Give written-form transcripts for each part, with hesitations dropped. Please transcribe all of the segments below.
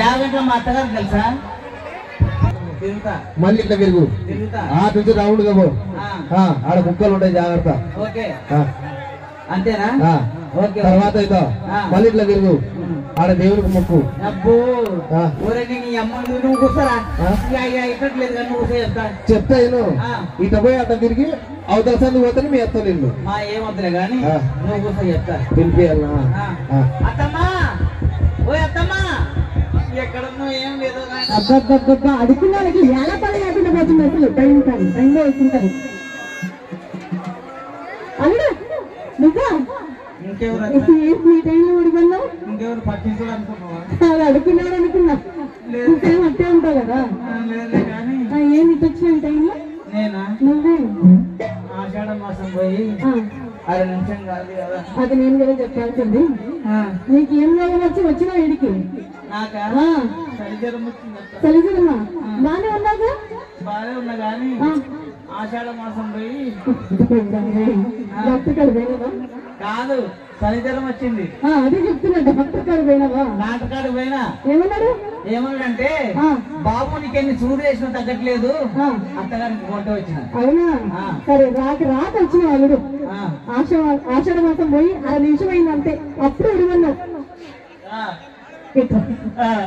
యాగంటే మా అత్తగారు తెలుసా తిరుగుతా మళ్ళీ ఇట్లా తిరుగు తిరుగుతా నుంచి రౌండ్ గా పో ఆడ కుక్కలు ఉంటాయి జాగ్రత్త ఓకే అంతేనా ఓకే తర్వాత అయితే మళ్ళీ ఇట్లా తిరుగు ఆడ దేవునికి మొక్కు అబ్బో ఊరే నీ అమ్మ నువ్వు కూర్చోరా ఇక్కట్లేదు కానీ నువ్వు చెప్తా నేను ఇట పోయి అట్లా తిరిగి అవతల సంది పోతే మీ ఎత్త నిన్ను మా ఏమొద్దులే కానీ నువ్వు కూర్చో చెప్తా పిలిపియాలా అత్తమ్మా ఓ అత్తమ్మా ఎక్కడున్నా ఏం లేదు అబ్బబ్బబ్బబ్బా అడుగున్నాళ్ళకి ఎలా పని లేకుండా పోతుంది అసలు టైంలో వేసుకుంటారు అల్లుడు నువ్వా ఇంకెవరు మీ టైంలో ఉడిపోన్నావు ఇంకెవరు పట్టించుకోవాలి అనుకుంటున్నావా అది అడుగున్నాడు అనుకున్నా సేమ్ అట్టే ఉంటావు కదా లేదు కానీ ఏం ఇటు వచ్చిన టైంలో నేనా నువ్వే ఆషాఢ మాసం పోయి 6 నిమిషం కాదు కదా అది నేను కూడా చెప్పాల్సింది నీకు ఏం రోగం వచ్చినా వీడికి నాకా సరిజరం వచ్చింది చలిజరమా బానే ఉన్నాగా బాగా ఉన్నా కానీ ఆషాఢ మాసం పోయి డాక్టర్ కాడ పోయినావా కాదు సరిజరం వచ్చింది అదే చెప్తున్నా డాక్టర్ కాడ పోయినావా డాక్టర్ కాడికి పోయినా ఏమన్నాడు ఏమన్నాడంటే బాబు నీకెన్ని చూడు వేసినా తగ్గట్లేదు అత్తగారికి ఫోటో వచ్చిన అవునా సరే రాక వచ్చిన అల్లుడు ఆషాఢ మాసం పోయి 6 నిమిషం అయింది అంతే అప్పుడు ఉడివన్నావు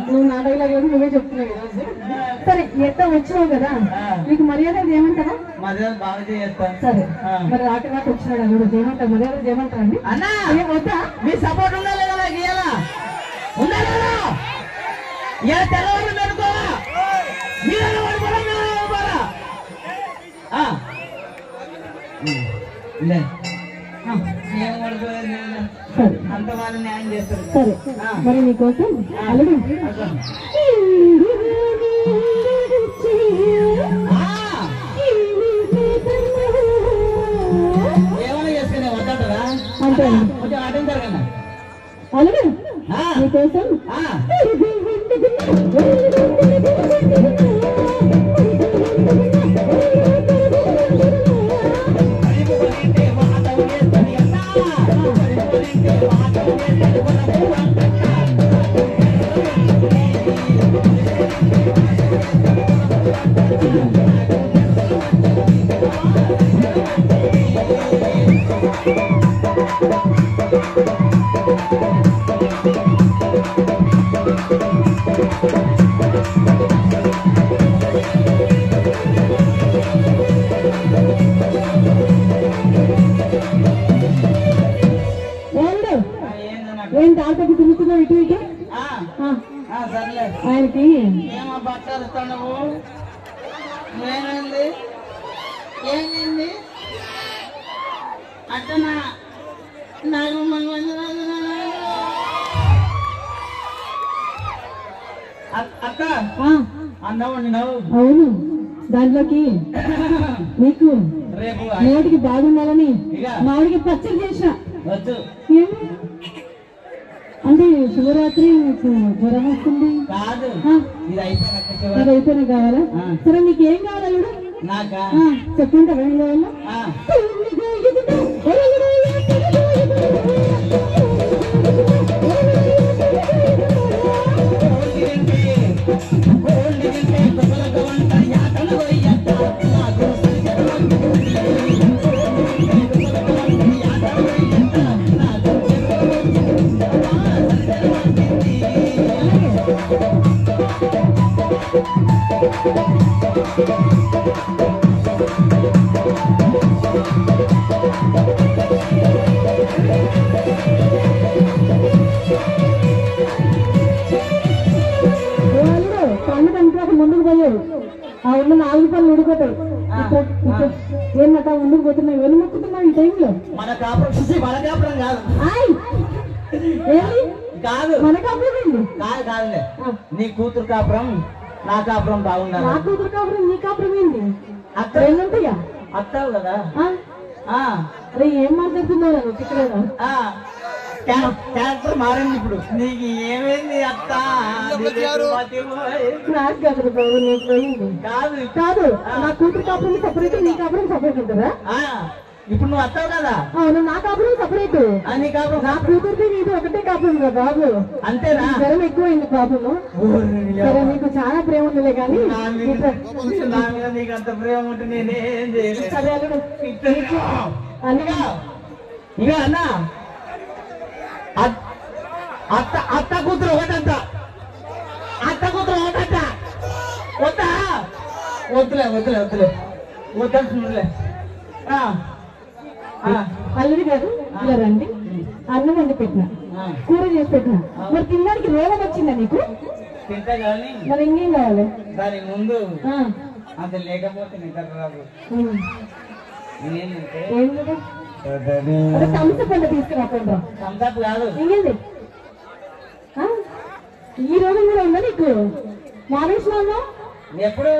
నువ్వు నా డైలాగ్ నువ్వే చెప్తున్నావు ఈరోజు సరే ఎట్లా వచ్చినావు కదా నీకు మర్యాద ఏమంటావా మర్యాద బాగా చేస్తాను సరే మరి రాక వచ్చినాడు అల్లుడు ఏమంటావు మర్యాద ఏమంటారా అండి అన్నా వద్దా మీ సపోర్ట్ ఉందా లేదా నాకు ఇయ్యాలా ఉందా లేదా ఇలా తెల్లవారు మెరుకోవా మీరు ఓడిపోరా ఏం ఓడిపోలేదు అంత వాళ్ళు న్యాయం చేస్తారు సరే మరి నీకోసం అల్లుడు ఏమైనా చేసుకునే వద్దంటారా అంటే కొంచెం అటెంటారు కదా అల్లుడు నీకోసం ఏం తాతకి తిరుగుతున్నావు ఇటు ఇటు ఆయనకి ఏమో బట్టలు ఇస్తావు ఏమైంది ఏమైంది అంటే నాకు అక్క అన్నావు నవ్వు అవును దాంట్లోకి నీకు రేపు నోటికి బాగుండాలని మామిడికి పచ్చడి చేసిన వచ్చు అంటే శివరాత్రి నీకు జ్వరం వస్తుంది కాదు ఇది అది అయిపోయినా కావాలా సరే నీకు ఏం కావాలి నాకా చెప్పుంటా ఏం కావాలా ముందుకు పోయారు ఆ ఉన్న 4 పనులు ఊడిపోతాయి ఏమట ముందుకు పోతున్నావు ఎవరు మొక్కుతున్నావు ఈ టైంలో మన కాపురం కాదు కాదు మన కాపురం ఏంటి కాదులే నీ కూతురు కాపురం నా కాపురం బాగుండాలి నా కూతురు కాపురం నీ కాపురం ఏంటి అక్కడ ఏంటంటయ్యా అత్తావు కదా అరే ఏం మాట్లాడుతున్నావు నువ్వు తిక్కలేదా క్యారెక్టర్ మారింది ఇప్పుడు నీకు ఏమైంది అత్త నాకు కాదు బాబు నీకు పోయింది కాదు కాదు నా కూతురు కాపురం సపరేట్ నీ కాపురం సపరేట్ ఉంటుందా ఇప్పుడు నువ్వు వస్తావు కదా అవును నా కాపురం సపరేట్ అని కాపురం నా కూతురిది నీది ఒకటే కాపురం కదా బాబు అంతేనా జ్వరం ఎక్కువైంది పాపము సరే నీకు చాలా ప్రేమ ఉందిలే కానీ నా మీద నీకు అంత ప్రేమ ఉంటే నేనేం చేయలేదు సరే అల్లుడు అందుగా ఇక అన్న అత్త కూతురు ఒకటంట అత్త కూతురు ఒకటంట వద్దా వద్దులే వద్దులే వద్దులే వద్దంటులే అల్లుడి గారు ఇలా రండి అన్నం వండి పెట్టిన కూర చేసి పెట్టిన మరి తినడానికి రోగం వచ్చిందా నీకు తింటా కానీ మరి ఇంకేం కావాలి దాని ముందు అంత లేకపోతే నిద్ర రాదు థమ్స్ పండు తీసుకురాకుండా థమ్సప్ కాదు ఇంకేంది ఈ రోగం కూడా ఉందా నీకు మానేసినా ఎప్పుడు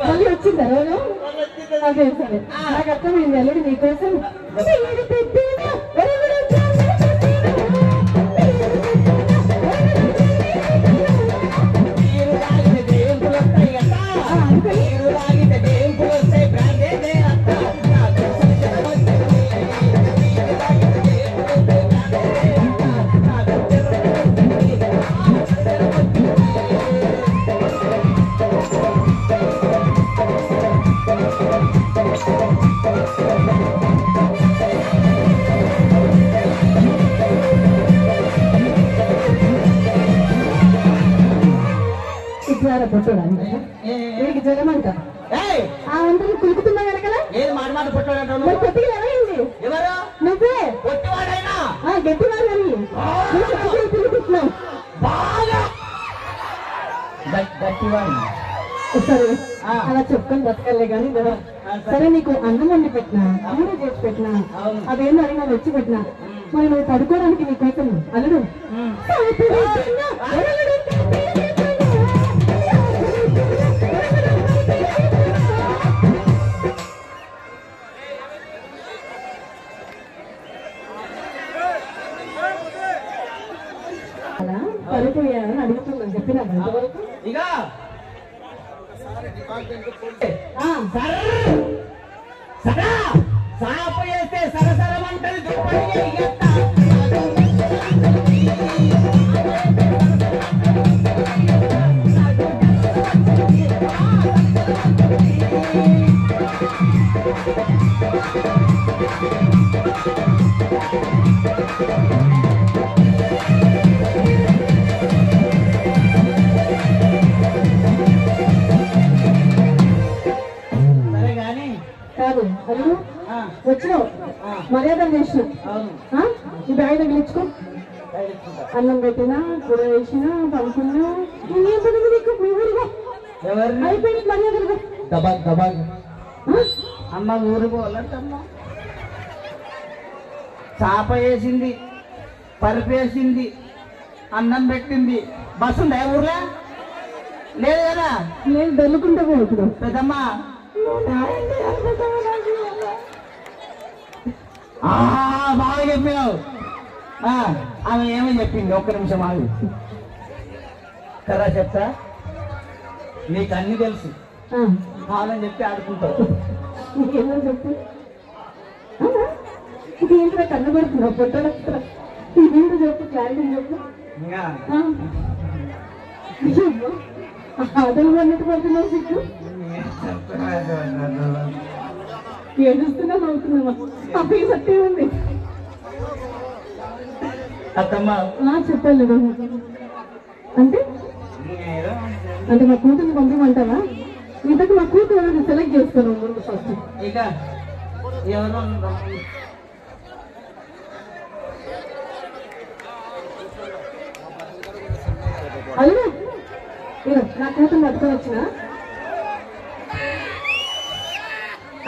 మళ్ళీ వచ్చిందా రోగం అదే సరే నాకు అర్థమైంది అల్లుడు నీకోసం వీడికి జ్వరం అంట ఆ వంటలు కులుకుతున్నా వెనకల ఏది మాట మాట పుట్టాడు మరి కొద్దిగా ఏమైంది ఎవరు నువ్వే పొట్టివాడైనా గట్టివాడు అని తిరుగుతున్నావు బాగా గట్టివాడు సరే అలా చెప్పుకొని బతకలే కానీ సరే నీకు అన్నం వండి పెట్టినా కూర చేసి పెట్టినా అదేందో అడిగినా వచ్చి పెట్టినా మరి నువ్వు పడుకోవడానికి నీకోసం అల్లుడు అలా పడిపోయాను అడుగుతున్నాను చెప్పినా ఇక సాప చేస్తే సరసరమంటది కాదు అల్లు వచ్చినావు మర్యాద చేసినావు ఈ బ్యాగ్ తగిలించుకో అన్నం పెట్టినా కూర వేసినా పడుకున్నా ఇంకేం పడింది నీకు మీ ఊరిగా అయిపోయింది మర్యాదలుగా అమ్మ ఊరు పోవాలంటమ్మా చాప వేసింది పరుపు వేసింది అన్నం పెట్టింది బస్సు ఉందా ఊర్లో లేదు కదా నేను దొల్లుకుంటా పో ఇప్పుడు పెద్దమ్మా బాగా చెప్పినావు ఆమె ఏమో చెప్పింది ఒక్క నిమిషం ఆగు కదా చెప్తా నీకు అన్ని తెలుసు కావాలని చెప్పి ఆడుకుంటావు నీకేమో చెప్పు ఇదేంటో కన్నబడుతున్నావు పొట్టలు ఇదేంటో చెప్పు క్లారిటీ చెప్పు అదలు అన్నట్టు పడుతున్నావు సిగ్గు ఏడుస్తున్నా నవ్వుతున్నావా అప్పటికి సత్తే ఉంది చెప్పాలి అంటే అంటే మా కూతుర్ని పంపమంటావా ఇంతకు మా కూతురు ఎవరైనా సెలెక్ట్ చేసుకోను ముందు ఫస్ట్ ఇక ఎవరు అల్లు నా కూతురు పట్టుకొని వచ్చిన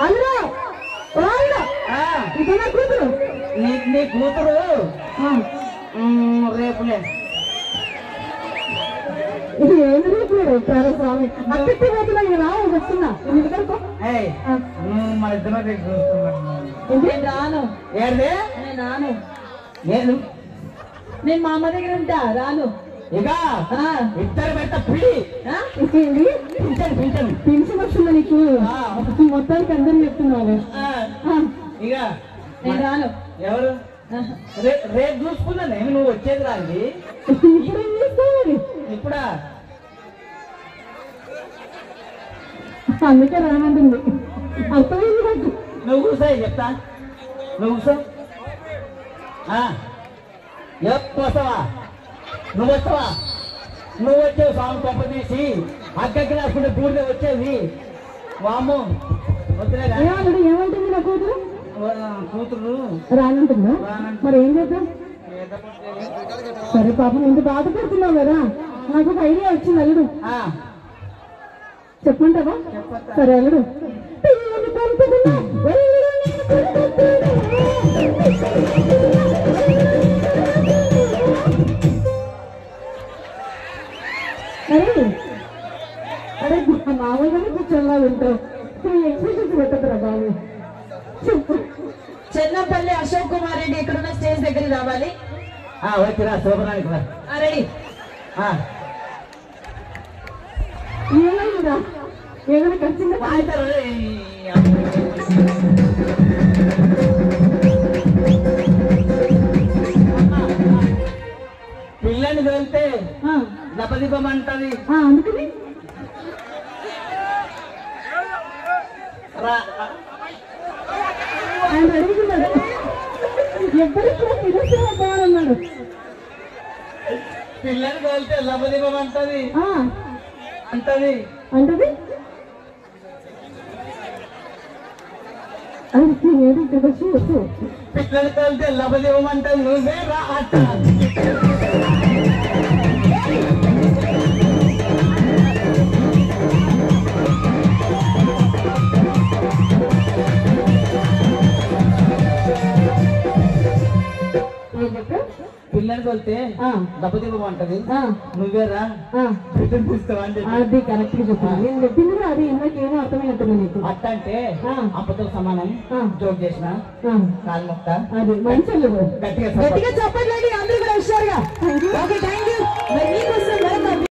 అల్లు ఇది నా కూతురు నీ కూతురు రేపులే ఇది ఏమి రేపు స్వామి అక్కడికి పోతున్నా ఇది రావు వస్తున్నా ఇది వరకు మన ఇద్దరు రాను ఏడే నేను రాను నేను మా అమ్మ దగ్గర ఉంటా రాను ఇక ఇద్దరు పెట్ట పిడి పింఛన్ పింఛన్ పింఛన్ వస్తుంది చెప్తున్నా నీకు మొత్తానికి అందరూ చెప్తున్నావు ఇక నేను రాను. ఎవరు రేపు చూసుకున్నాను నువ్వు వచ్చేది రాండి ఇప్పుడు ఏం చేసుకోవాలి? ఇప్పుడా అందుకే రానంటుంది. అర్థమైంది నాకు. నువ్వు కూర్చో చెప్తా నువ్వు కూర్చో వస్తావా నువ్వు వస్తావా నువ్వు వచ్చావు స్వామి కొంప తీసి అక్కడికి రాసుకుంటే పూర్తి వచ్చేది వాము వద్దులే ఏమన్నాడు? ఏమంటుంది నా కూతురు? కూతురు రానంటుందా? మరి ఏం చేద్దాం? సరే పాపం ఇంత బాధపడుతున్నావు కదా, నాకు ఒక ఐడియా వచ్చింది. అల్లుడు చెప్పమంటావా? సరే అల్లుడు. అరే మామూలుగానే కూర్చోలా ఉంటావు, ఎక్స్ప్రెషన్స్ పెట్టదురా బాబు. చెప్పు. చెన్నపల్లి అశోక్ కుమార్ రెడ్డి ఇక్కడున్న స్టేజ్ దగ్గరికి రావాలి. వచ్చిరా శోభనానికి రా రెడీ. ఏమైందా? ఏమైనా ఖర్చుందా? పిల్లని వెళ్తే దపదీపమంటది. అందుకని ఆయన అడుగుతున్నాడు. ఎప్పటికీ తిరుగు బాగున్నాడు. పిల్లని వెళ్తే దపదీపమంటది అంటది అంటది. అది ఏది తెలుసు. పిల్లలు వెళ్తే లభదీపమంటది నువ్వే రా అట్ట. పిల్లలకి వెళ్తే దెబ్బతివ్వమంటది నువ్వేరా తీస్తావా అని చెప్పి. అది కరెక్ట్ గా చెప్పాను. నేను చెప్పింది అది ఇందాక ఏమో అర్థమైనట్టుంది నీకు. అట్ట అంటే అప్పతో సమానం జోక్ చేసిన కాలు మొక్క అది మంచి గట్టిగా గట్టిగా చెప్పండి అందరూ కూడా హుషారుగా. Okay thank you. మరి మీకోసం మరొక